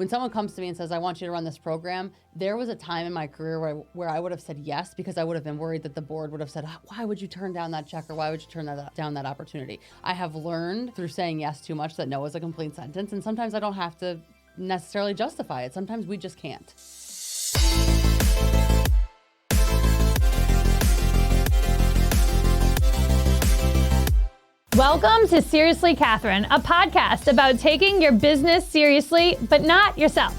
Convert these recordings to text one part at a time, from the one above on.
When someone comes to me and says, I want you to run this program, there was a time in my career where I would have said yes, because I would have been worried that the board would have said, why would you turn down that check, or why would you turn down that opportunity? I have learned through saying yes too much that no is a complete sentence, and sometimes I don't have to necessarily justify it. Sometimes we just can't. Welcome to Seriously Catherine, a podcast about taking your business seriously, but not yourself.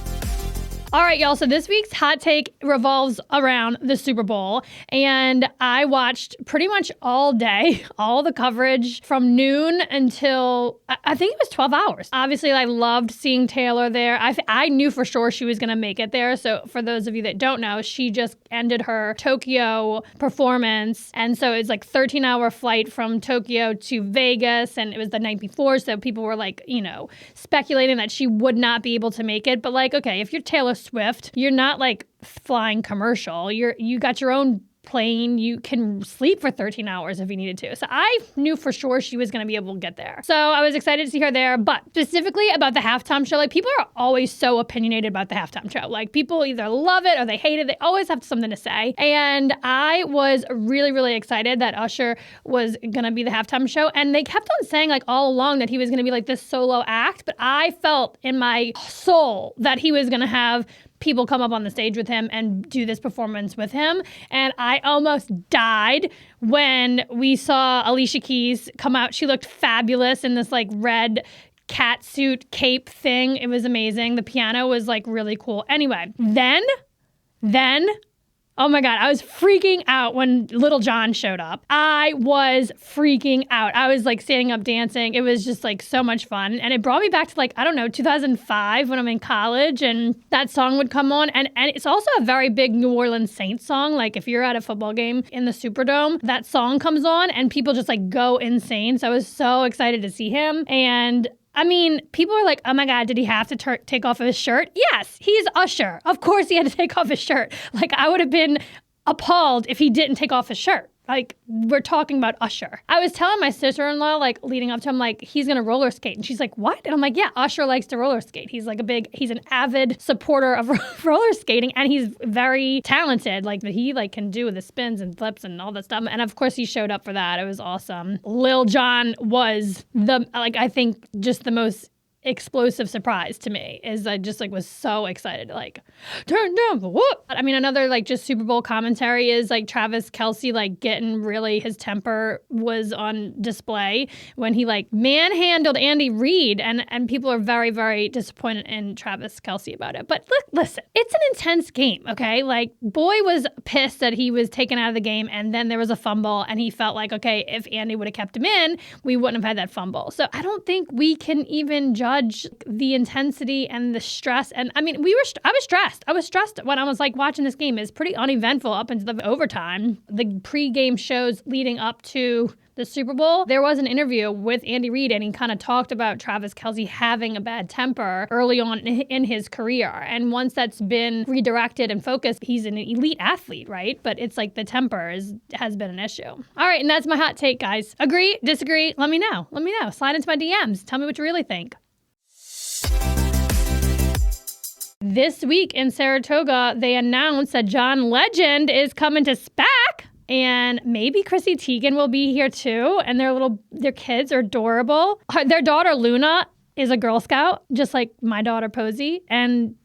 All right, y'all. So this week's hot take revolves around the Super Bowl. And I watched pretty much all day, all the coverage from noon until, I think it was 12 hours. Obviously, I loved seeing Taylor there. I knew for sure she was going to make it there. So for those of you that don't know, she just ended her Tokyo performance. And so it's like 13-hour flight from Tokyo to Vegas. And it was the night before. So people were like, speculating that she would not be able to make it. But like, okay, if you're Taylor Swift, you're not like flying commercial. You got your own plane. You can sleep for 13 hours if you needed to. So I knew for sure she was going to be able to get there. So I was excited to see her there. But specifically about the halftime show, like people are always so opinionated about the halftime show. Like people either love it or they hate it. They always have something to say. And I was really, really excited that Usher was going to be the halftime show. And they kept on saying like all along that he was going to be like this solo act. But I felt in my soul that he was going to have people come up on the stage with him and do this performance with him. And I almost died when we saw Alicia Keys come out. She looked fabulous in this like red cat suit cape thing. It was amazing. The piano was like really cool. Anyway, then, oh my God, I was freaking out when Little John showed up. I was freaking out. I was like standing up dancing. It was just like so much fun. And it brought me back to like, 2005 when I'm in college and that song would come on. And it's also a very big New Orleans Saints song. Like if you're at a football game in the Superdome, that song comes on and people just like go insane. So I was so excited to see him. And people are like, oh my God, did he have to take off his shirt? Yes, he's Usher. Of course he had to take off his shirt. Like, I would have been appalled if he didn't take off his shirt. Like, we're talking about Usher. I was telling my sister-in-law, like, leading up to him, like, he's going to roller skate. And she's like, what? And I'm like, yeah, Usher likes to roller skate. He's an avid supporter of roller skating, and he's very talented. Like, he, like, can do the spins and flips and all that stuff. And, of course, he showed up for that. It was awesome. Lil Jon was I think just the most explosive surprise to me is I just like was so excited to like turn down the whoop. Another like just Super Bowl commentary is like Travis Kelce like getting really his temper was on display when he like manhandled Andy Reid and people are very, very disappointed in Travis Kelce about it. But look, listen, it's an intense game, okay? Like Boy was pissed that he was taken out of the game and then there was a fumble and he felt like, okay, if Andy would have kept him in, we wouldn't have had that fumble. So I don't think we can even judge the intensity and the stress. And I was stressed. I was stressed when I was like watching this game. It's pretty uneventful up into the overtime. The pre-game shows leading up to the Super Bowl, there was an interview with Andy Reid and he kind of talked about Travis Kelce having a bad temper early on in his career. And once that's been redirected and focused, he's an elite athlete, right? But it's like the temper has been an issue. All right, and that's my hot take, guys. Agree? Disagree? Let me know. Slide into my DMs. Tell me what you really think. This week in Saratoga, they announced that John Legend is coming to SPAC. And maybe Chrissy Teigen will be here too. And their kids are adorable. Their daughter Luna is a Girl Scout, just like my daughter Posey. And,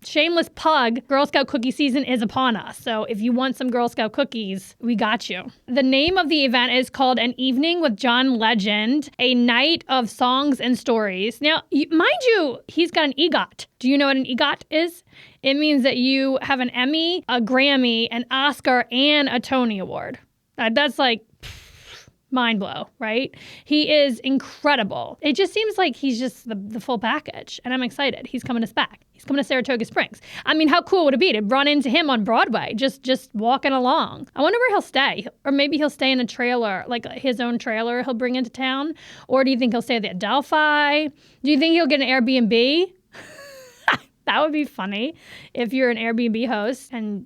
shameless plug, Girl Scout cookie season is upon us. So if you want some Girl Scout cookies, we got you. The name of the event is called An Evening with John Legend, a night of songs and stories. Now, mind you, he's got an EGOT. Do you know what an EGOT is? It means that you have an Emmy, a Grammy, an Oscar, and a Tony Award. That's like mind blow, right? He is incredible. It just seems like he's just the full package, and I'm excited. He's coming to SPAC. He's coming to Saratoga Springs. How cool would it be to run into him on Broadway, just walking along? I wonder where he'll stay. Or maybe he'll stay in a trailer, like his own trailer he'll bring into town. Or do you think he'll stay at the Adelphi? Do you think he'll get an Airbnb? That would be funny if you're an Airbnb host and,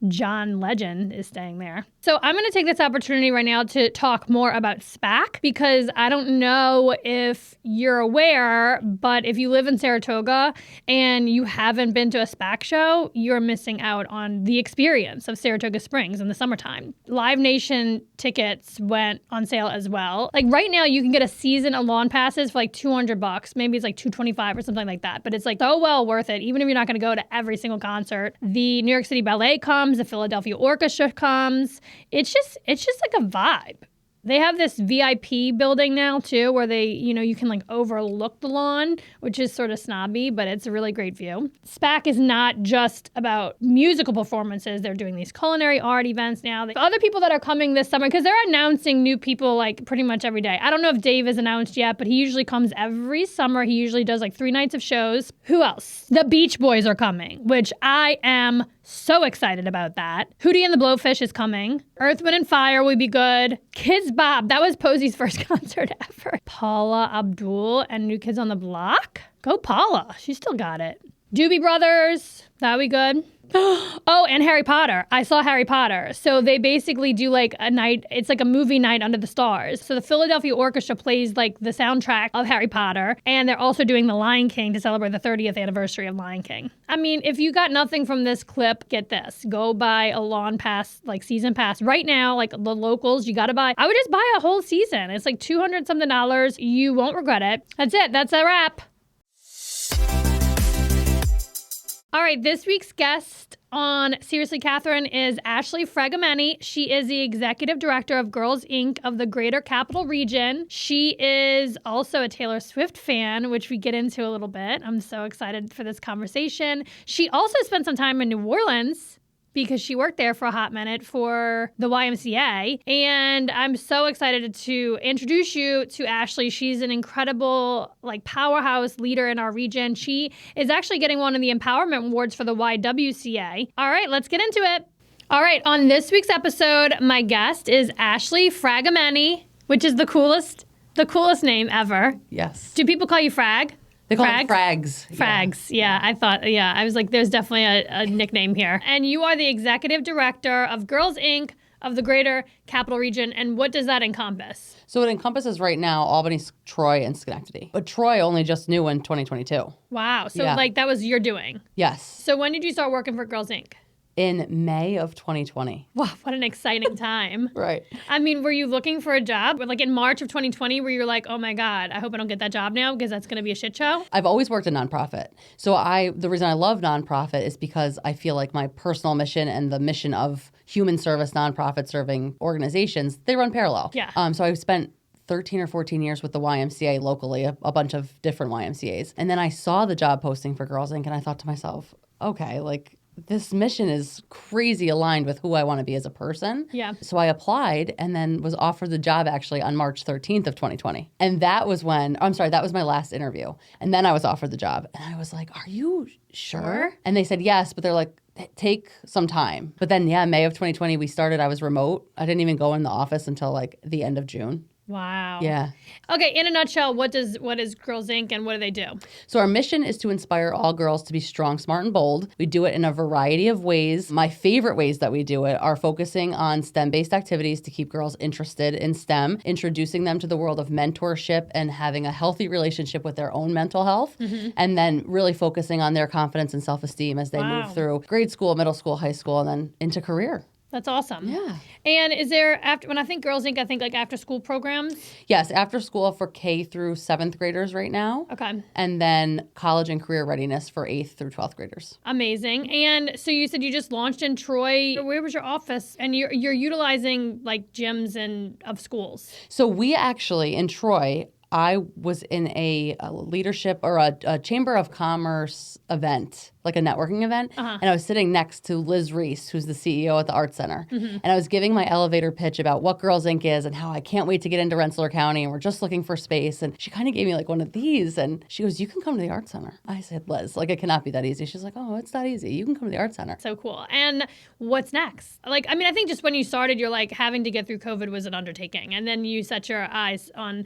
John Legend is staying there. So I'm going to take this opportunity right now to talk more about SPAC, because I don't know if you're aware, but if you live in Saratoga and you haven't been to a SPAC show, you're missing out on the experience of Saratoga Springs in the summertime. Live Nation tickets went on sale as well. Like right now you can get a season of lawn passes for like $200. Maybe it's like $225 or something like that. But it's like so well worth it, even if you're not going to go to every single concert. The New York City Ballet comes, the Philadelphia Orchestra comes. It's just like a vibe. They have this VIP building now too, where you can like overlook the lawn, which is sort of snobby, but it's a really great view. SPAC is not just about musical performances. They're doing these culinary art events now. The other people that are coming this summer, because they're announcing new people like pretty much every day. I don't know if Dave is announced yet, but he usually comes every summer. He usually does like 3 nights of shows. Who else? The Beach Boys are coming, which I am so excited about that. Hootie and the Blowfish is coming. Earth, Wind & Fire will be good. Kids Bob, that was Posey's first concert ever. Paula Abdul and New Kids on the Block. Go Paula, she still got it. Doobie Brothers, that'll be good. Oh, and Harry Potter. I saw Harry Potter. So they basically do like a night, it's like a movie night under the stars. So the Philadelphia Orchestra plays like the soundtrack of Harry Potter, and they're also doing The Lion King to celebrate the 30th anniversary of Lion King. I mean, if you got nothing from this clip, get this. Go buy a lawn pass, like season pass. Right now, like the locals, you got to buy. I would just buy a whole season. It's like $200 something. You won't regret it. That's it. That's a wrap. All right, this week's guest on Seriously Catherine is Ashli Fragomeni. She is the executive director of Girls Inc. of the Greater Capital Region. She is also a Taylor Swift fan, which we get into a little bit. I'm so excited for this conversation. She also spent some time in New Orleans because she worked there for a hot minute for the YMCA. And I'm so excited to introduce you to Ashli. She's an incredible powerhouse leader in our region. She is actually getting one of the Empowerment Awards for the YWCA. All right, let's get into it. All right, on this week's episode, my guest is Ashli Fragomeni, which is the coolest name ever. Yes. Do people call you Frag? They call it Frags. Frags, yeah. I was like, there's definitely a nickname here. And you are the executive director of Girls Inc. of the Greater Capital Region. And what does that encompass? So it encompasses right now Albany, Troy, and Schenectady. But Troy only just knew in 2022. Wow. So that was your doing? Yes. So when did you start working for Girls Inc.? In May of 2020. Wow, what an exciting time. Right. I mean, were you looking for a job? Like in March of 2020, where you're like, oh my God, I hope I don't get that job now because that's going to be a shit show? I've always worked in nonprofit. So the reason I love nonprofit is because I feel like my personal mission and the mission of human service nonprofit serving organizations, they run parallel. Yeah. So I've spent 13 or 14 years with the YMCA locally, a bunch of different YMCAs. And then I saw the job posting for Girls Inc. and I thought to myself, okay, this mission is crazy aligned with who I want to be as a person. Yeah. So I applied and then was offered the job actually on March 13th of 2020. And that was that was my last interview. And then I was offered the job. And I was like, are you sure? And they said yes, but they're like, take some time. But then, May of 2020, we started. I was remote. I didn't even go in the office until the end of June. Wow. Yeah. Okay, in a nutshell, what is Girls Inc. and what do they do? So our mission is to inspire all girls to be strong, smart, and bold. We do it in a variety of ways. My favorite ways that we do it are focusing on STEM-based activities to keep girls interested in STEM, introducing them to the world of mentorship and having a healthy relationship with their own mental health, and then really focusing on their confidence and self-esteem as they move through grade school, middle school, high school, and then into career. That's awesome. Yeah. And is there, when I think Girls Inc., I think after school programs? Yes, after school for K through 7th graders right now. Okay. And then college and career readiness for 8th through 12th graders. Amazing. And so you said you just launched in Troy. Where was your office? And you're utilizing gyms of schools. So we actually, in Troy, I was in a leadership or a Chamber of Commerce event, like a networking event. And I was sitting next to Liz Reese, who's the CEO at the Art Center. And I was giving my elevator pitch about what Girls Inc. is and how I can't wait to get into Rensselaer County and we're just looking for space. And she kind of gave me one of these and she goes, you can come to the Art Center. I said, Liz, it cannot be that easy. She's like, oh, it's that easy. You can come to the Art Center. So cool. And what's next? I think just when you started, you're having to get through COVID was an undertaking. And then you set your eyes on,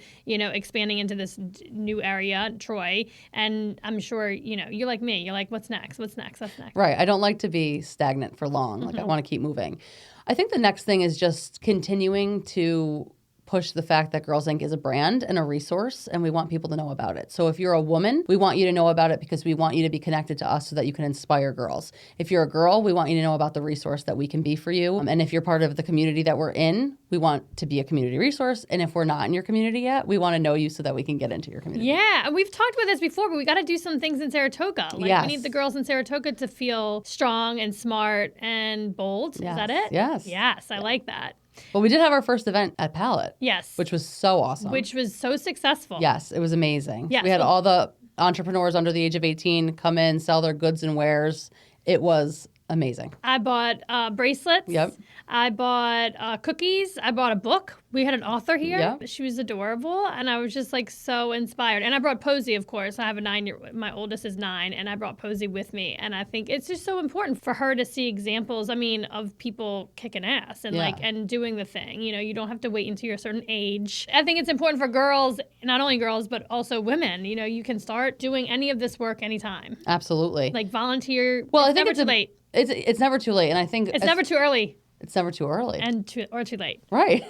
expanding into this new area, Troy. And I'm sure, you're like me. You're like, what's next? What's next? What's next? Right. I don't like to be stagnant for long. Like I want to keep moving. I think the next thing is just continuing to push the fact that Girls Inc. is a brand and a resource, and we want people to know about it. So if you're a woman, we want you to know about it because we want you to be connected to us so that you can inspire girls. If you're a girl, we want you to know about the resource that we can be for you. And if you're part of the community that we're in, we want to be a community resource. And if we're not in your community yet, we want to know you so that we can get into your community. Yeah, and we've talked about this before, but we got to do some things in Saratoga. Like Yes. we need the girls in Saratoga to feel strong and smart and bold. Yes. Is that it? Yes. Yes, I like that. Well, we did have our first event at Palette. Yes. Which was so awesome. Which was so successful. Yes, it was amazing. Yes. We had all the entrepreneurs under the age of 18 come in, sell their goods and wares. It was amazing. I bought bracelets. Yep. I bought cookies. I bought a book. We had an author here. Yep. She was adorable, and I was just like so inspired. And I brought Posey, of course. I have a 9-year. My oldest is 9, and I brought Posey with me. And I think it's just so important for her to see examples. I mean, of people kicking ass and and doing the thing. You don't have to wait until you're a certain age. I think it's important for girls, not only girls but also women. You can start doing any of this work anytime. Absolutely. Like volunteer. Well, It's I think never too late. It's never too late, and I think It's never too early. It's never too early. And too late. Right.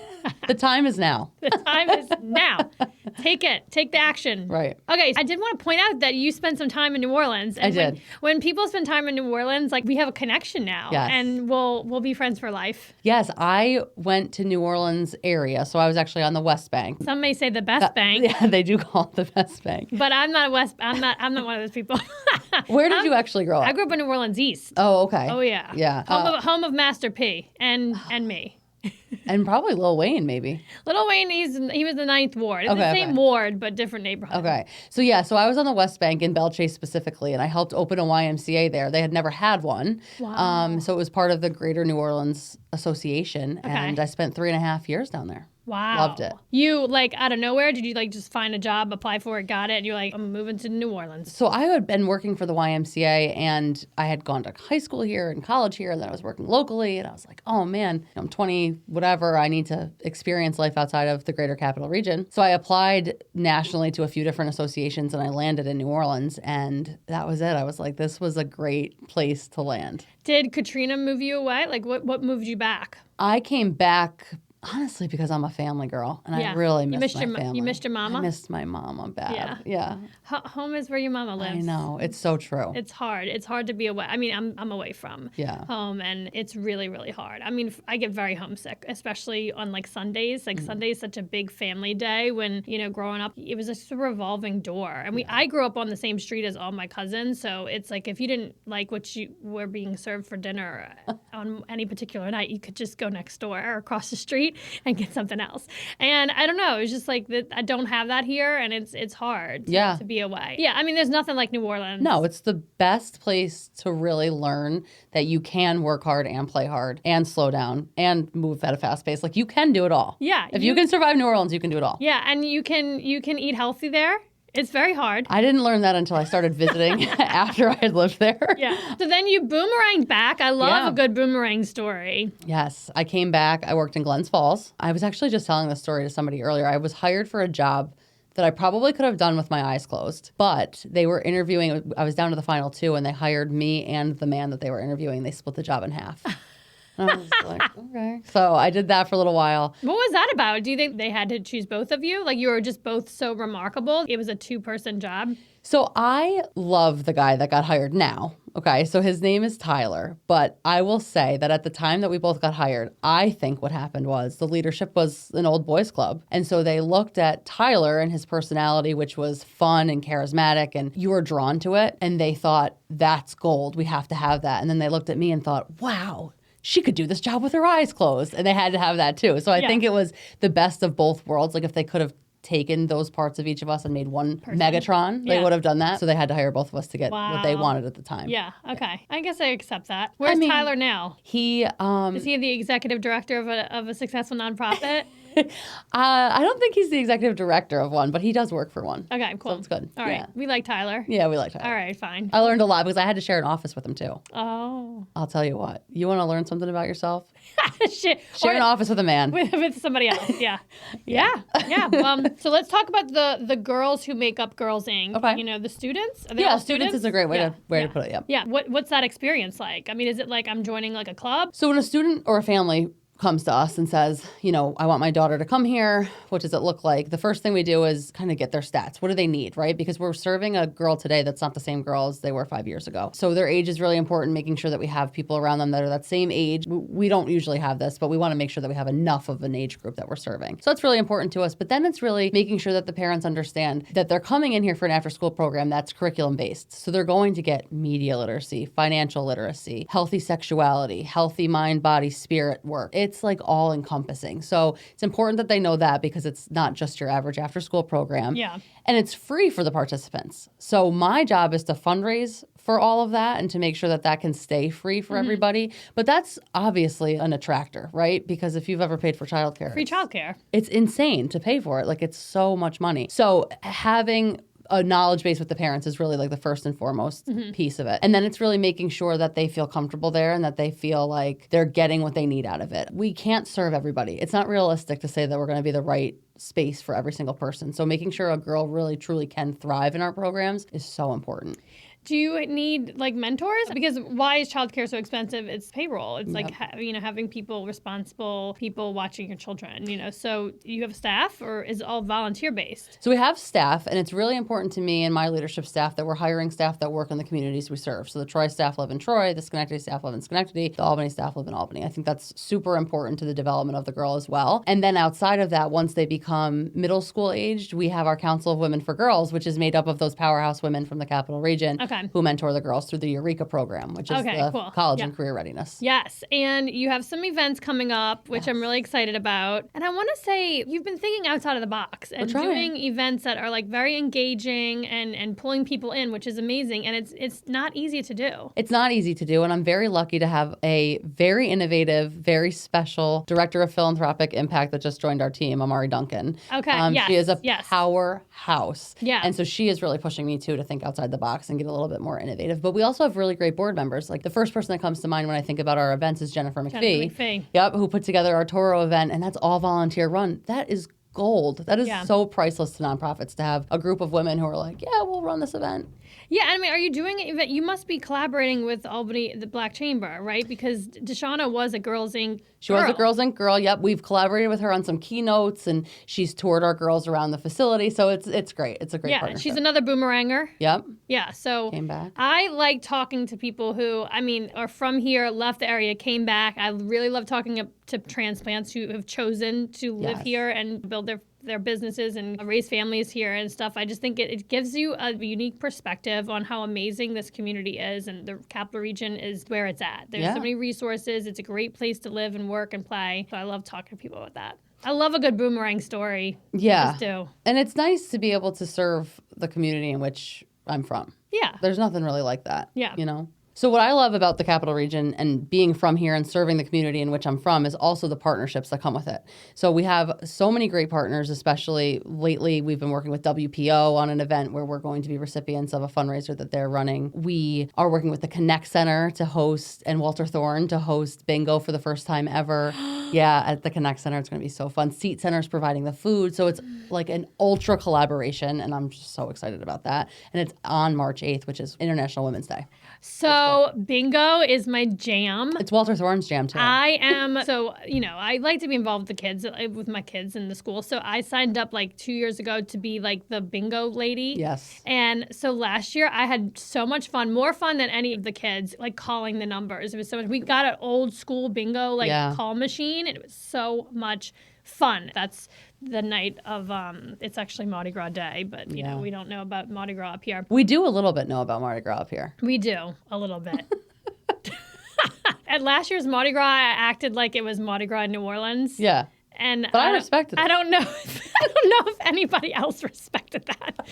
The time is now. The time is now. Take it. Take the action. Right. Okay. I did want to point out that you spent some time in New Orleans. And I did. When people spend time in New Orleans, like we have a connection now. Yes. And we'll be friends for life. Yes, I went to New Orleans area, so I was actually on the West Bank. Some may say the best bank. Yeah, they do call it the West Bank. But I'm not I'm not one of those people. Where did you actually grow up? I grew up in New Orleans East. Oh, okay. Oh yeah. Yeah. Home of Master P and me. And probably Lil Wayne, maybe. Lil Wayne, he was the 9th ward. It's the same ward, but different neighborhood. Okay. So I was on the West Bank in Belle Chase specifically, and I helped open a YMCA there. They had never had one. Wow. So it was part of the Greater New Orleans Association, and I spent 3.5 years down there. Wow. Loved it. You, out of nowhere, did you, just find a job, apply for it, got it, and you're like, I'm moving to New Orleans? So I had been working for the YMCA, and I had gone to high school here and college here, and then I was working locally, and I was like, oh man, I'm 20, whatever, I need to experience life outside of the Greater Capital Region. So I applied nationally to a few different associations, and I landed in New Orleans, and that was it. I was like, this was a great place to land. Did Katrina move you away? What moved you back? I came back honestly because I'm a family girl, and I really missed my family. You missed your mama? I missed my mama bad. Yeah. Home is where your mama lives. I know. It's so true. It's hard. It's hard to be away. I mean, I'm away from home, and it's really, really hard. I mean, I get very homesick, especially on Sundays. Sunday's such a big family day when, growing up, it was just a revolving door. And I grew up on the same street as all my cousins, so it's like if you didn't like what you were being served for dinner on any particular night, you could just go next door or across the street and get something else. And I don't know, it's just I don't have that here, and it's hard to be away. Yeah, I mean, there's nothing like New Orleans. No, it's the best place to really learn that you can work hard and play hard and slow down and move at a fast pace. You can do it all. Yeah. If you can survive New Orleans, you can do it all. Yeah, and you can eat healthy there. It's very hard. I didn't learn that until I started visiting after I had lived there. Yeah. So then you boomeranged back. I love a good boomerang story. Yes. I came back. I worked in Glens Falls. I was actually just telling this story to somebody earlier. I was hired for a job that I probably could have done with my eyes closed, but they were interviewing. I was down to the final 2, and they hired me and the man that they were interviewing. They split the job in half. And I was like, okay. So I did that for a little while. What was that about? Do you think they had to choose both of you? You were just both so remarkable? It was a 2-person job? So I love the guy that got hired now. Okay, so his name is Tyler. But I will say that at the time that we both got hired, I think what happened was the leadership was an old boys club. And so they looked at Tyler and his personality, which was fun and charismatic, and you were drawn to it. And they thought, that's gold. We have to have that. And then they looked at me and thought, wow, she could do this job with her eyes closed. And they had to have that too. So I think it was the best of both worlds. If they could have taken those parts of each of us and made one Megatron, they would have done that. So they had to hire both of us to get what they wanted at the time. Yeah, okay. I guess I accept that. Where's Tyler now? He is he the executive director of a successful nonprofit? I don't think he's the executive director of one, but he does work for one. Okay, cool. So it's good. All right. We like Tyler. Yeah, we like Tyler. All right, fine. I learned a lot because I had to share an office with him too. Oh. I'll tell you what. You want to learn something about yourself? Shit. Share an office with a man. With somebody else, yeah. So let's talk about the girls who make up Girls Inc. Okay. You know, the students? Are they all students is a great way to put it, Yeah, what's that experience like? I mean, is it like I'm joining like a club? So when a student or a family comes to us and says, you know, I want my daughter to come here, what does it look like? The first thing we do is kind of get their stats. What do they need, right? Because we're serving a girl today that's not the same girl as they were 5 years ago. So their age is really important, making sure that we have people around them that are that same age. We don't usually have this, but we want to make sure that we have enough of an age group that we're serving. So that's really important to us. But then it's really making sure that the parents understand that they're coming in here for an after-school program that's curriculum-based. So they're going to get media literacy, financial literacy, healthy sexuality, healthy mind, body, spirit work. It's like all encompassing. So it's important that they know that because it's not just your average after school program. Yeah. And it's free for the participants. So my job is to fundraise for all of that and to make sure that that can stay free for everybody. But that's obviously an attractor, right? Because if you've ever paid for childcare. Free childcare. It's insane to pay for it. Like it's so much money. So having a knowledge base with the parents is really like the first and foremost piece of it. And then it's really making sure that they feel comfortable there and that they feel like they're getting what they need out of it. We can't serve everybody. It's not realistic to say that we're going to be the right space for every single person. So making sure a girl really truly can thrive in our programs is so important. Do you need like mentors? Because why is childcare so expensive? It's payroll. It's like, having people responsible, people watching your children, So you have staff or is it all volunteer based? So we have staff, and it's really important to me and my leadership staff that we're hiring staff that work in the communities we serve. So the Troy staff live in Troy, the Schenectady staff live in Schenectady, the Albany staff live in Albany. I think that's super important to the development of the girl as well. And then outside of that, once they become middle school aged, we have our Council of Women for Girls, which is made up of those powerhouse women from the Capital Region. Who mentor the girls through the Eureka program, which is the college and career readiness. Yes. And you have some events coming up, which I'm really excited about. And I want to say you've been thinking outside of the box and doing events that are like very engaging and pulling people in, which is amazing. And it's not easy to do. It's not easy to do. And I'm very lucky to have a very innovative, very special director of philanthropic impact that just joined our team, Amari Duncan. She is a powerhouse. Yeah. And so she is really pushing me too to think outside the box and get a little bit more innovative. But we also have really great board members. Like the first person that comes to mind when I think about our events is Jennifer McPhee. Yep, who put together our Toro event, and that's all volunteer run. That is gold. That is so priceless to nonprofits to have a group of women who are like, yeah, we'll run this event. Yeah, I mean, are you doing it? You must be collaborating with Albany, the Black Chamber, right? Because Deshauna was a Girls Inc. She was a Girls Inc. girl. Yep, we've collaborated with her on some keynotes, and she's toured our girls around the facility. So it's great. It's a great partnership. Yeah, she's another boomeranger. Yep. Yeah, so came back. I like talking to people who, are from here, left the area, came back. I really love talking to transplants who have chosen to live here and build their businesses and raise families here and stuff. I just think it gives you a unique perspective on how amazing this community is, and the Capital Region is where it's at. There's so many resources. It's a great place to live and work and play. So I love talking to people about that. I love a good boomerang story. Yeah. I just do. And it's nice to be able to serve the community in which I'm from. Yeah. There's nothing really like that. Yeah. So what I love about the Capital Region and being from here and serving the community in which I'm from is also the partnerships that come with it. So we have so many great partners, especially lately we've been working with WPO on an event where we're going to be recipients of a fundraiser that they're running. We are working with the Connect Center to host, and Walter Thorne to host bingo for the first time ever. At the Connect Center. It's going to be so fun. Seat Center's providing the food. So it's like an ultra collaboration, and I'm just so excited about that. And it's on March 8th, which is International Women's Day. So bingo is my jam. It's Walter Thorne's jam too. I am, I like to be involved with my kids in the school. So I signed up like 2 years ago to be like the bingo lady. Yes. And so last year I had so much fun, more fun than any of the kids, like calling the numbers. It was so much. We got an old school bingo call machine, and it was so much fun. That's the night of, it's actually Mardi Gras Day, but we don't know about Mardi Gras up here. We do a little bit know about Mardi Gras up here. We do, a little bit. At last year's Mardi Gras, I acted like it was Mardi Gras in New Orleans. Yeah. But I respected it. I don't know. don't know if anybody else respected that.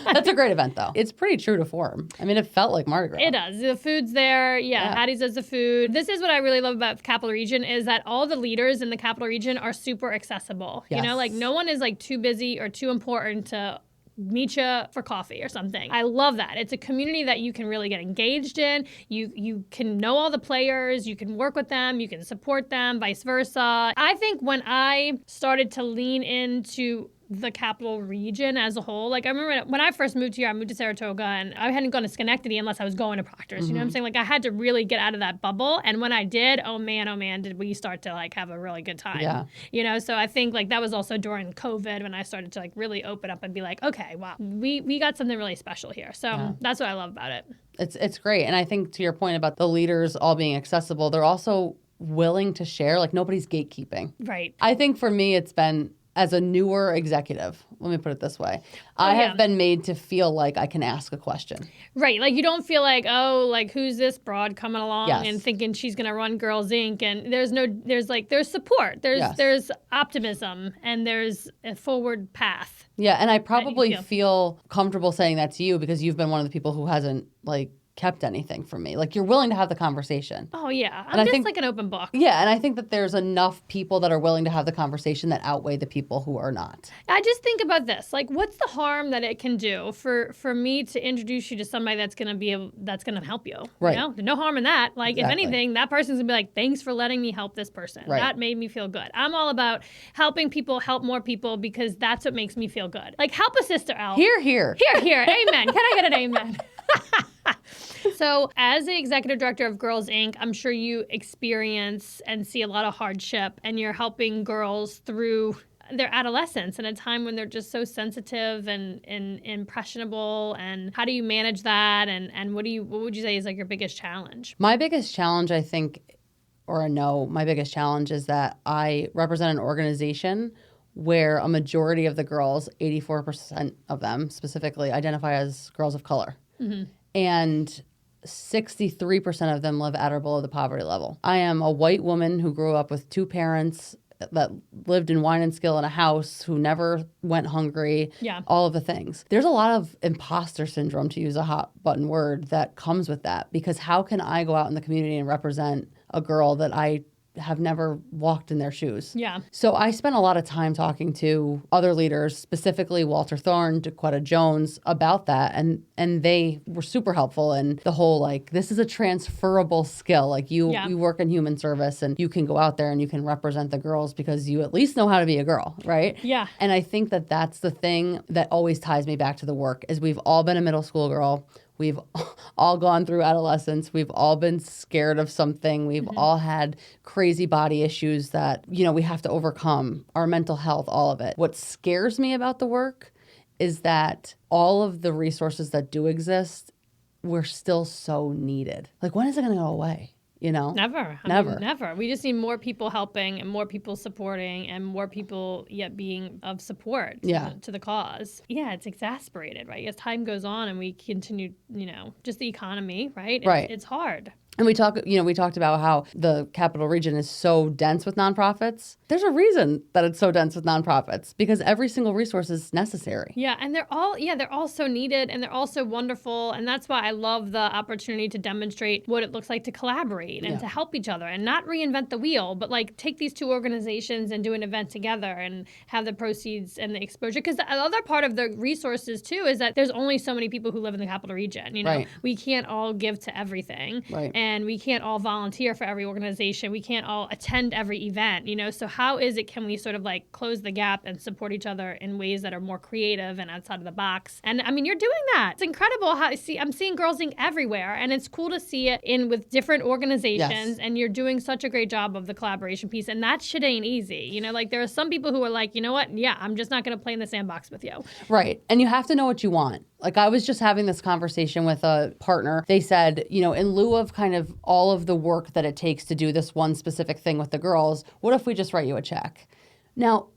That's a great event, though. It's pretty true to form. I mean, it felt like Mardi Gras. It does. The food's there. Yeah, Hattie's does the food. This is what I really love about the Capital Region is that all the leaders in the Capital Region are super accessible. Yes. You know, like no one is like too busy or too important to meet you for coffee or something. I love that. It's a community that you can really get engaged in. You can know all the players, you can work with them, you can support them, vice versa. I think when I started to lean into the Capital Region as a whole. Like I remember when I first moved here, I moved to Saratoga and I hadn't gone to Schenectady unless I was going to Proctor's. You know what I'm saying? Like I had to really get out of that bubble. And when I did, oh man, did we start to like have a really good time. Yeah. You know, so I think like that was also during COVID when I started to like really open up and be like, okay, wow, we got something really special here. So that's what I love about it. It's great. And I think to your point about the leaders all being accessible, they're also willing to share. Like nobody's gatekeeping. Right. I think for me, it's been as a newer executive, let me put it this way. I have been made to feel like I can ask a question. Right. Like you don't feel like, oh, like who's this broad coming along and thinking she's going to run Girls Inc. And there's support. There's optimism and there's a forward path. Yeah. And I probably feel comfortable saying that to you because you've been one of the people who hasn't like kept anything from me. Like you're willing to have the conversation. Oh yeah. I'm just like an open book. Yeah. And I think that there's enough people that are willing to have the conversation that outweigh the people who are not. I just think about this. Like what's the harm that it can do for me to introduce you to somebody that's going to help you? Right. You know? There's no harm in that. Like if anything, that person's going to be like, thanks for letting me help this person. Right. That made me feel good. I'm all about helping people help more people because that's what makes me feel good. Like help a sister out. Here. Here. Amen. Can I get an amen? So as the executive director of Girls Inc., I'm sure you experience and see a lot of hardship and you're helping girls through their adolescence in a time when they're just so sensitive and impressionable. And how do you manage that? And what would you say is like your biggest challenge? My biggest challenge, I think, my biggest challenge is that I represent an organization where a majority of the girls, 84% of them specifically, identify as girls of color. Mm-hmm. And 63% of them live at or below the poverty level. I am a white woman who grew up with two parents that lived in wine and skill in a house, who never went hungry, all of the things. There's a lot of imposter syndrome, to use a hot button word, that comes with that. Because how can I go out in the community and represent a girl that I have never walked in their shoes? Yeah. So I spent a lot of time talking to other leaders, specifically Walter Thorne, DeQuetta Jones, about that. And they were super helpful. And the whole, like, this is a transferable skill. Like you work in human service and you can go out there and you can represent the girls because you at least know how to be a girl, right? Yeah. And I think that that's the thing that always ties me back to the work is we've all been a middle school girl. We've all gone through adolescence. We've all been scared of something. We've all had crazy body issues that, we have to overcome, our mental health, all of it. What scares me about the work is that all of the resources that do exist, we're still so needed. Like, when is it going to go away? Never. Never. We just need more people helping and more people supporting and more people yet being of support to the cause. Yeah, it's exasperated, right? As time goes on and we continue, just the economy, right? It's hard. And we talked about how the Capital Region is so dense with nonprofits. There's a reason that it's so dense with nonprofits because every single resource is necessary. Yeah, and they're all so needed and they're all so wonderful. And that's why I love the opportunity to demonstrate what it looks like to collaborate and to help each other and not reinvent the wheel, but like take these two organizations and do an event together and have the proceeds and the exposure. Because the other part of the resources too is that there's only so many people who live in the Capital Region. Right. We can't all give to everything. Right. And we can't all volunteer for every organization. We can't all attend every event, So how can we sort of like close the gap and support each other in ways that are more creative and outside of the box? And I mean, you're doing that. It's incredible how I'm seeing Girls Inc. everywhere. And it's cool to see it with different organizations. Yes. And you're doing such a great job of the collaboration piece. And that shit ain't easy. Like there are some people who are like, you know what? Yeah, I'm just not going to play in the sandbox with you. Right. And you have to know what you want. Like I was just having this conversation with a partner. They said, in lieu of kind of all of the work that it takes to do this one specific thing with the girls, what if we just write you a check? Now,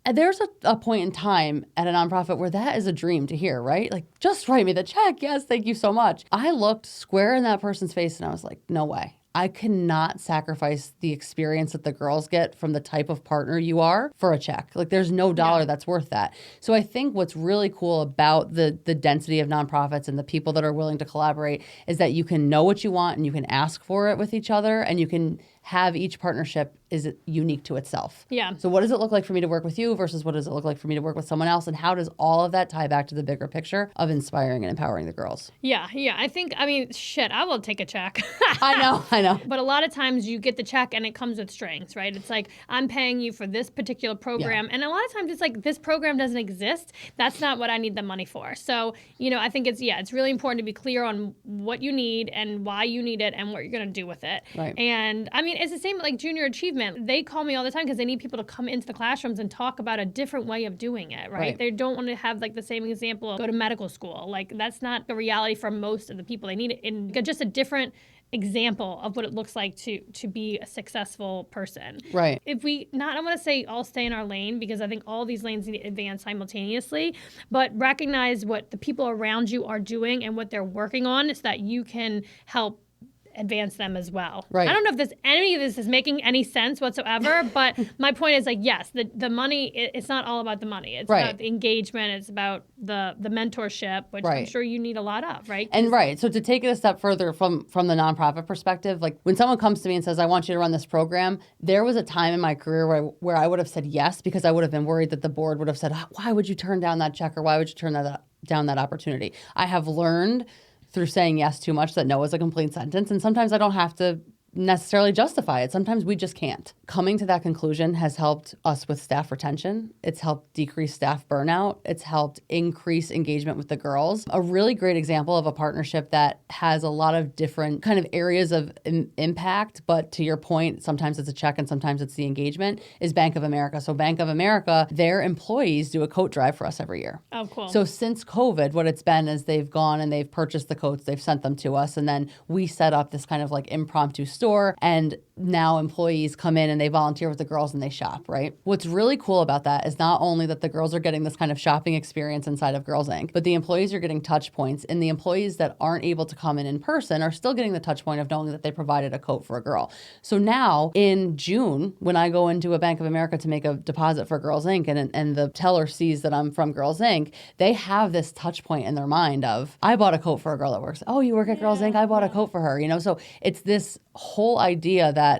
there's a point in time at a nonprofit where that is a dream to hear, right? Like, just write me the check. Yes, thank you so much. I looked square in that person's face and I was like, no way. I cannot sacrifice the experience that the girls get from the type of partner you are for a check. Like there's no dollar that's worth that. So I think what's really cool about the density of nonprofits and the people that are willing to collaborate is that you can know what you want and you can ask for it with each other, and you can have each partnership is unique to itself. Yeah. So what does it look like for me to work with you versus what does it look like for me to work with someone else? And how does all of that tie back to the bigger picture of inspiring and empowering the girls? Yeah. I mean, shit, I will take a check. I know. But a lot of times you get the check and it comes with strings, right? It's like, I'm paying you for this particular program. And a lot of times it's like, this program doesn't exist. That's not what I need the money for. So, I think it's really important to be clear on what you need and why you need it and what you're going to do with it. Right. And I mean, it's the same like junior achievement. They call me all the time because they need people to come into the classrooms and talk about a different way of doing it, right? They don't want to have like the same example of go to medical school. Like that's not the reality for most of the people. They need it in just a different example of what it looks like to be a successful person. Right. If I want to say all stay in our lane because I think all these lanes need to advance simultaneously, but recognize what the people around you are doing and what they're working on so that you can help advance them as well. Right. I don't know if any of this is making any sense whatsoever, but my point is like, yes, the money, it's not all about the money. It's about the engagement. It's about the mentorship, which I'm sure you need a lot of, right? And so to take it a step further from the nonprofit perspective, like when someone comes to me and says, I want you to run this program, there was a time in my career where I would have said yes, because I would have been worried that the board would have said, why would you turn down that check, or why would you turn down that opportunity? I have learned through saying yes too much that no is a complete sentence. And sometimes I don't have to necessarily justify it. Sometimes we just can't. Coming to that conclusion has helped us with staff retention. It's helped decrease staff burnout. It's helped increase engagement with the girls. A really great example of a partnership that has a lot of different kind of areas of impact, but to your point, sometimes it's a check and sometimes it's the engagement, is Bank of America. So Bank of America, their employees do a coat drive for us every year. Oh, cool. So since COVID, what it's been is they've gone and they've purchased the coats, they've sent them to us, and then we set up this kind of like impromptu store, and now employees come in and they volunteer with the girls and they shop, right? What's really cool about that is not only that the girls are getting this kind of shopping experience inside of Girls Inc., but the employees are getting touch points, and the employees that aren't able to come in person are still getting the touch point of knowing that they provided a coat for a girl. So now in June, when I go into a Bank of America to make a deposit for Girls Inc. and the teller sees that I'm from Girls Inc., they have this touch point in their mind of, I bought a coat for a girl that works. Oh, you work at Girls Inc.? I bought a coat for her, So it's this whole idea that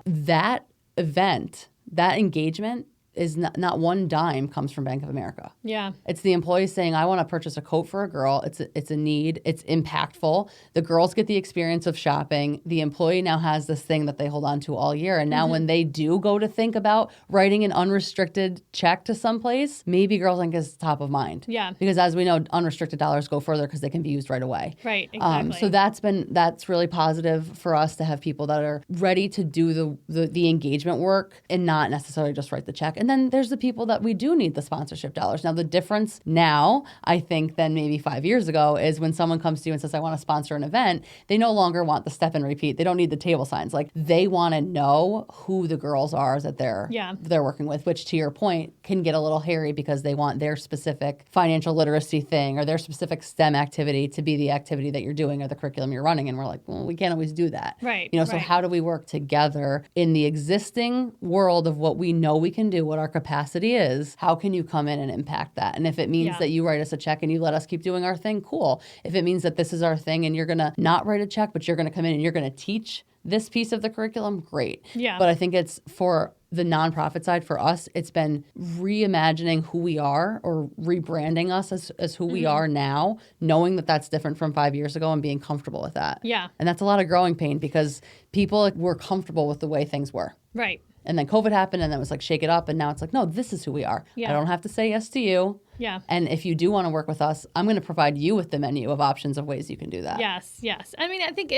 event, that engagement is not one dime comes from Bank of America. Yeah. It's the employees saying, I want to purchase a coat for a girl. It's a need. It's impactful. The girls get the experience of shopping. The employee now has this thing that they hold on to all year. And now when they do go to think about writing an unrestricted check to someplace, maybe Girls Inc. is top of mind. Yeah. Because as we know, unrestricted dollars go further because they can be used right away. Right, exactly. So that's really positive for us to have people that are ready to do the engagement work and not necessarily just write the check. And then there's the people that we do need the sponsorship dollars. Now, the difference now, I think, than maybe 5 years ago is when someone comes to you and says, I want to sponsor an event, they no longer want the step and repeat. They don't need the table signs. Like, they want to know who the girls are that they're working with, which, to your point, can get a little hairy because they want their specific financial literacy thing or their specific STEM activity to be the activity that you're doing or the curriculum you're running. And we're like, well, we can't always do that. Right. So how do we work together in the existing world of what we know we can do, what our capacity is? How can you come in and impact that? And if it means that you write us a check and you let us keep doing our thing, cool. If it means that this is our thing and you're going to not write a check, but you're going to come in and you're going to teach this piece of the curriculum, great. Yeah. But I think it's for the nonprofit side, for us, it's been reimagining who we are or rebranding us as who we are now, knowing that that's different from 5 years ago and being comfortable with that. Yeah. And that's a lot of growing pain because people were comfortable with the way things were. Right. And then COVID happened and then it was like, shake it up. And now it's like, no, this is who we are. Yeah. I don't have to say yes to you. Yeah. And if you do want to work with us, I'm going to provide you with the menu of options of ways you can do that. Yes, yes. I mean, I think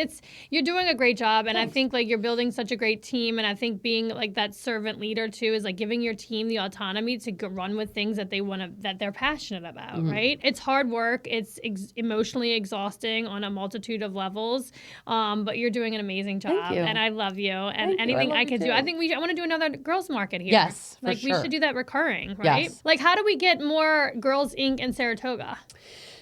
you're doing a great job, and I think like you're building such a great team, and I think being like that servant leader too is like giving your team the autonomy to run with things that that they're passionate about, right? It's hard work. It's emotionally exhausting on a multitude of levels, but you're doing an amazing job. Thank you. And I love you. And anything I can do, I think I want to do another girls market here. Yes, for like sure. we should do that recurring, right? Yes. Like how do we get more Girls Inc. and Saratoga?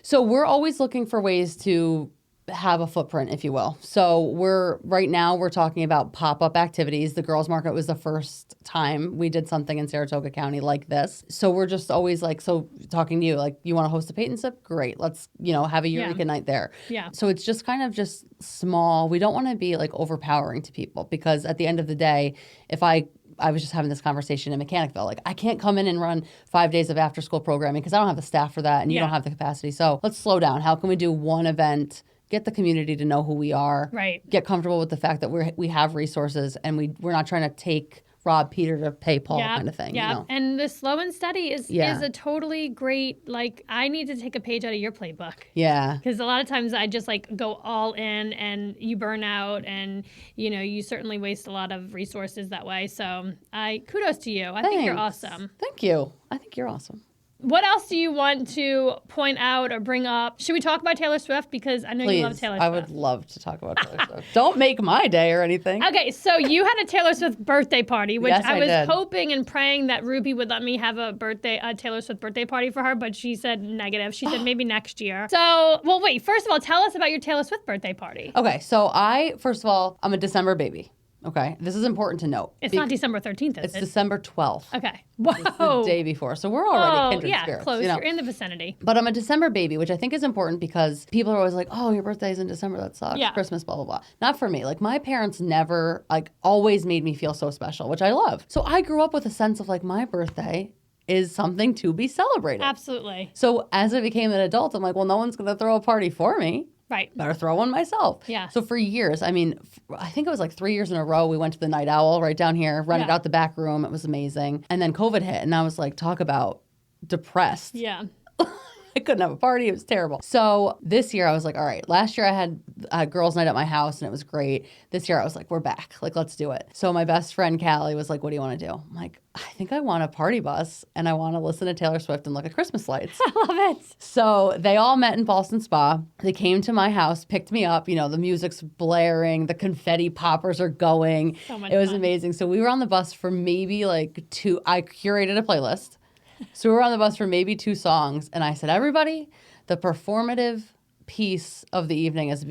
So we're always looking for ways to have a footprint, if you will. So right now we're talking about pop-up activities. The girls market was the first time we did something in Saratoga County like this. So we're just always like, so talking to you, like, you want to host a Peyton Sip? Great. Let's, have a Eureka night there. Yeah. So it's just kind of just small. We don't want to be like overpowering to people, because at the end of the day, if I was just having this conversation in Mechanicville. Like, I can't come in and run 5 days of after school programming because I don't have the staff for that and you don't have the capacity. So let's slow down. How can we do one event, get the community to know who we are, get comfortable with the fact that we have resources, and we're not trying to rob Peter to pay Paul kind of thing. Yeah, and the slow and steady is a totally great, like, I need to take a page out of your playbook. Yeah. Because a lot of times I just like go all in and you burn out, and, you certainly waste a lot of resources that way. So kudos to you. I think you're awesome. Thank you. I think you're awesome. What else do you want to point out or bring up? Should we talk about Taylor Swift? Because I know you love Taylor Swift. I would love to talk about Taylor Swift. Don't make my day or anything. Okay, so you had a Taylor Swift birthday party, which yes, I was did. hoping and praying that Ruby would let me have a Taylor Swift birthday party for her, but she said negative. She said maybe next year. So, well, wait, first of all, tell us about your Taylor Swift birthday party. Okay, so first of all, I'm a December baby. Okay, this is important to note. It's not December 13th, is it? It's December 12th. Okay. Whoa. It's the day before. So we're already kindred spirits. Close. You're in the vicinity. But I'm a December baby, which I think is important because people are always like, oh, your birthday's in December. That sucks. Yeah. Christmas, blah, blah, blah. Not for me. Like, my parents never, always made me feel so special, which I love. So I grew up with a sense of, my birthday is something to be celebrated. Absolutely. So as I became an adult, I'm like, well, no one's going to throw a party for me. Right. Better throw one myself. Yeah. So for years, I think it was 3 years in a row, we went to the Night Owl right down here, rented out the back room. It was amazing. And then COVID hit, and I was like, talk about depressed. Yeah. I couldn't have a party. It was terrible. So this year I was like, all right, last year I had a girls' night at my house and it was great. This year I was like, we're back. Let's do it. So my best friend, Callie, was like, what do you want to do? I'm like, I think I want a party bus and I want to listen to Taylor Swift and look at Christmas lights. I love it. So they all met in Boston Spa. They came to my house, picked me up. The music's blaring. The confetti poppers are going. So much It was fun. amazing. So we were on the bus for maybe I curated a playlist. So we were on the bus for maybe 2 songs, and I said, everybody, the performative piece of the evening is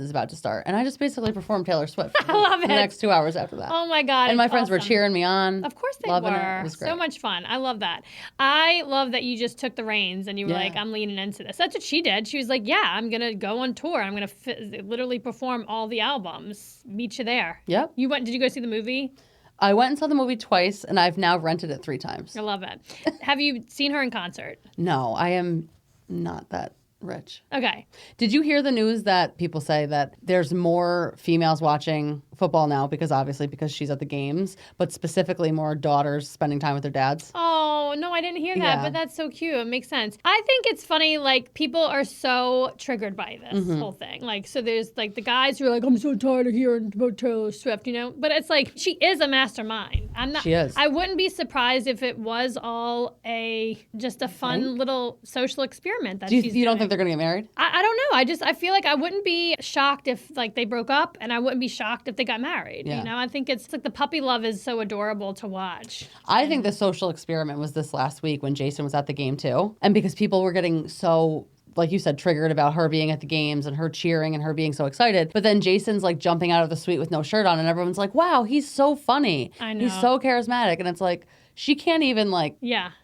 about to start. And I just basically performed Taylor Swift I love it. the next 2 hours after that. Oh, my God. And my friends were cheering me on. Of course they loving were. It was great. So much fun. I love that. I love that you just took the reins and you were like, I'm leaning into this. That's what she did. She was like, yeah, I'm going to go on tour. I'm going to literally perform all the albums. Meet you there. Yep. Did you go see the movie? I went and saw the movie twice, and I've now rented it 3 times. I love it. Have you seen her in concert? No, I am not that rich. Okay. Did you hear the news that people say that there's more females watching football now because she's at the games, but specifically more daughters spending time with their dads? Oh, no, I didn't hear that, but that's so cute. It makes sense. I think it's funny, people are so triggered by this whole thing. So there's the guys who are like, I'm so tired of hearing about Taylor Swift, but it's she is a mastermind. She is. I wouldn't be surprised if it was all just a fun little social experiment that she's doing. You don't think they're going to get married? I don't know. I feel like I wouldn't be shocked if they broke up, and I wouldn't be shocked if they got married. Yeah. I think it's the puppy love is so adorable to watch. I think the social experiment was this last week when Jason was at the game too. And because people were getting so, like you said, triggered about her being at the games and her cheering and her being so excited. But then Jason's jumping out of the suite with no shirt on and everyone's like, wow, he's so funny. I know. He's so charismatic. And it's she can't even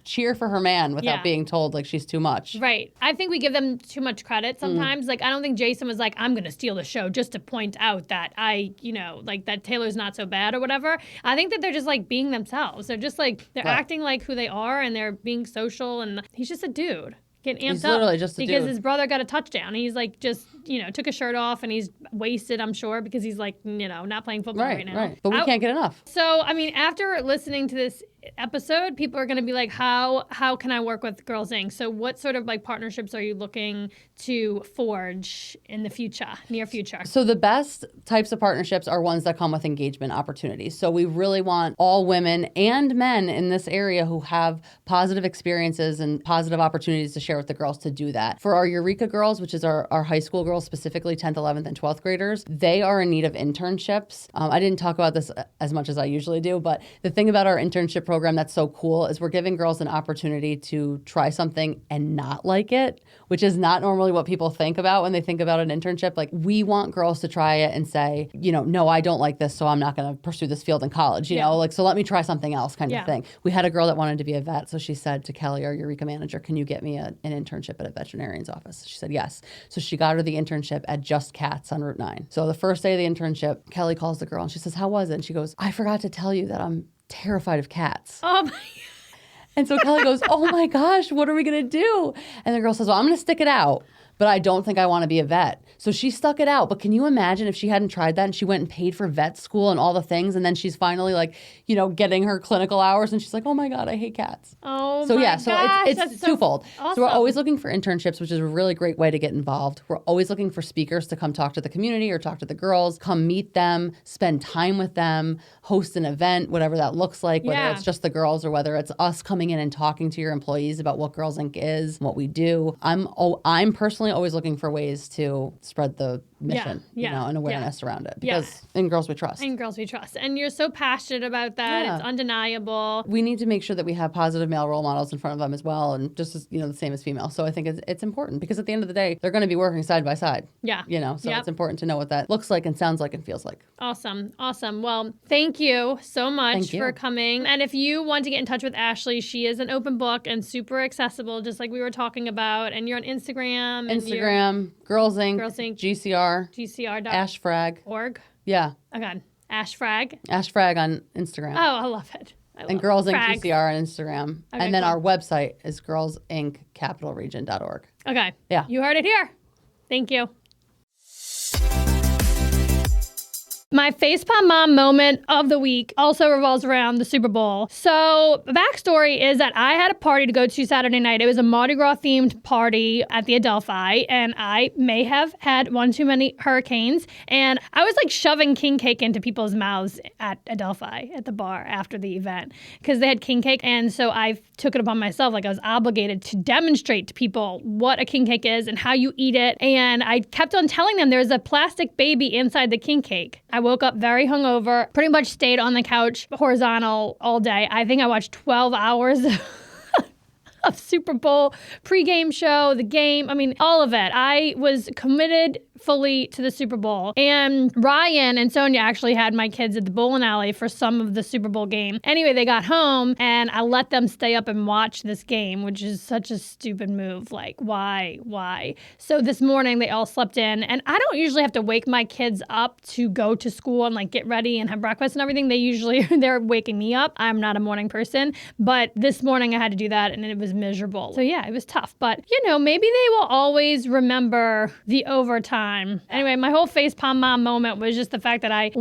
cheer for her man without being told she's too much. Right. I think we give them too much credit sometimes. I don't think Jason was I'm going to steal the show just to point out that that Taylor's not so bad or whatever. I think that they're just being themselves. They're just they're acting like who they are and they're being social, and he's just a dude. Getting amped he's up literally just a because dude. His brother got a touchdown. He's just took his shirt off and he's wasted, I'm sure, because he's not playing football right now. Right. But we can't get enough. So after listening to this episode, people are going to be like, how can I work with Girls Inc? So what sort of partnerships are you looking to forge in the near future? So the best types of partnerships are ones that come with engagement opportunities. So we really want all women and men in this area who have positive experiences and positive opportunities to share with the girls to do that. For our Eureka girls, which is our high school girls, specifically 10th, 11th, and 12th graders, they are in need of internships. I didn't talk about this as much as I usually do, but the thing about our internship program that's so cool is we're giving girls an opportunity to try something and not like it, which is not normally generally what people think about when they think about an internship. Like, we want girls to try it and say, no, I don't like this, so I'm not going to pursue this field in college, you know, like, so let me try something else kind of thing. We had a girl that wanted to be a vet. So she said to Kelly, our Eureka manager, can you get me an internship at a veterinarian's office? She said, yes. So she got her the internship at Just Cats on Route 9. So the first day of the internship, Kelly calls the girl and she says, how was it? And she goes, I forgot to tell you that I'm terrified of cats. Oh my God. And so Kelly goes, oh my gosh, what are we going to do? And the girl says, well, I'm going to stick it out, but I don't think I want to be a vet. So she stuck it out. But can you imagine if she hadn't tried that and she went and paid for vet school and all the things, and then she's finally like, getting her clinical hours and she's like, oh my God, I hate cats. Oh so my yeah, so gosh, it's twofold. Awesome. So we're always looking for internships, which is a really great way to get involved. We're always looking for speakers to come talk to the community or talk to the girls, come meet them, spend time with them, host an event, whatever that looks like, whether it's just the girls or whether it's us coming in and talking to your employees about what Girls Inc. is, what we do. I'm personally always looking for ways to spread the mission, and awareness around it. Because in Girls We Trust. In Girls We Trust. And you're so passionate about that. It's undeniable. We need to make sure that we have positive male role models in front of them as well, and just as, the same as female. So I think it's important because at the end of the day, they're going to be working side by side. Yeah. So it's important to know what that looks like and sounds like and feels like. Awesome. Well, thank you so much for coming. And if you want to get in touch with Ashli, she is an open book and super accessible, just like we were talking about. And you're on Instagram. Girls Inc. GCR. Ashfrag.org. Yeah. Okay. Ashfrag on Instagram. Oh, I love it. And Girls Inc. GCR on Instagram. Okay, and then our website is girlsinccapitalregion.org. Okay. Yeah. You heard it here. Thank you. My facepalm mom moment of the week also revolves around the Super Bowl. So the backstory is that I had a party to go to Saturday night. It was a Mardi Gras themed party at the Adelphi, and I may have had one too many hurricanes. And I was like shoving king cake into people's mouths at Adelphi at the bar after the event because they had king cake. And so I took it upon myself, like I was obligated to demonstrate to people what a king cake is and how you eat it. And I kept on telling them there's a plastic baby inside the king cake. I woke up very hungover, pretty much stayed on the couch horizontal all day. I think I watched 12 hours of Super Bowl pregame show, the game. I mean, all of it. I was committed fully to the Super Bowl. And Ryan and Sonia actually had my kids at the bowling alley for some of the Super Bowl game. Anyway, they got home and I let them stay up and watch this game, which is such a stupid move. Like, why? So this morning they all slept in, and I don't usually have to wake my kids up to go to school and like get ready and have breakfast and everything. They're waking me up. I'm not a morning person, but this morning I had to do that and it was miserable. So yeah, it was tough, but maybe they will always remember the overtime. Anyway, my whole facepalm mom moment was just the fact that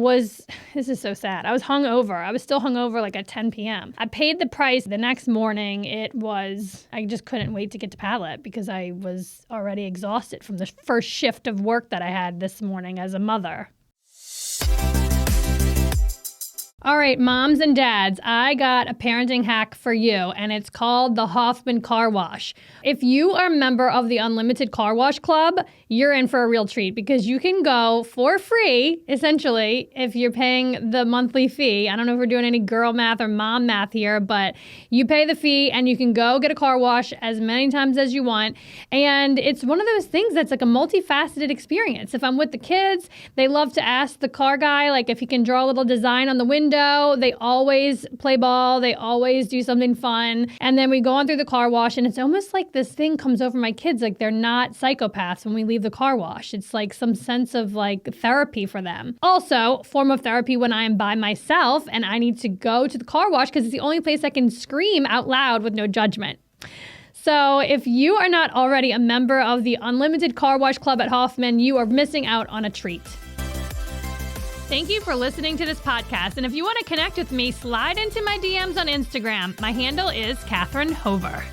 this is so sad. I was hungover. I was still hungover like at 10 p.m. I paid the price the next morning. I just couldn't wait to get to Pallet because I was already exhausted from the first shift of work that I had this morning as a mother. All right, moms and dads, I got a parenting hack for you, and it's called the Hoffman Car Wash. If you are a member of the Unlimited Car Wash Club, you're in for a real treat because you can go for free, essentially, if you're paying the monthly fee. I don't know if we're doing any girl math or mom math here, but you pay the fee and you can go get a car wash as many times as you want. And it's one of those things that's like a multifaceted experience. If I'm with the kids, they love to ask the car guy, like if he can draw a little design on the window. They always play ball. They always do something fun. And then we go on through the car wash, and it's almost like this thing comes over my kids, like they're not psychopaths when we leave the car wash. It's like some sense of like therapy for them. Also, form of therapy when I am by myself and I need to go to the car wash because it's the only place I can scream out loud with no judgment. So if you are not already a member of the Unlimited Car Wash Club at Hoffman, you are missing out on a treat. Thank you for listening to this podcast. And if you want to connect with me, slide into my DMs on Instagram. My handle is Catherine Hover.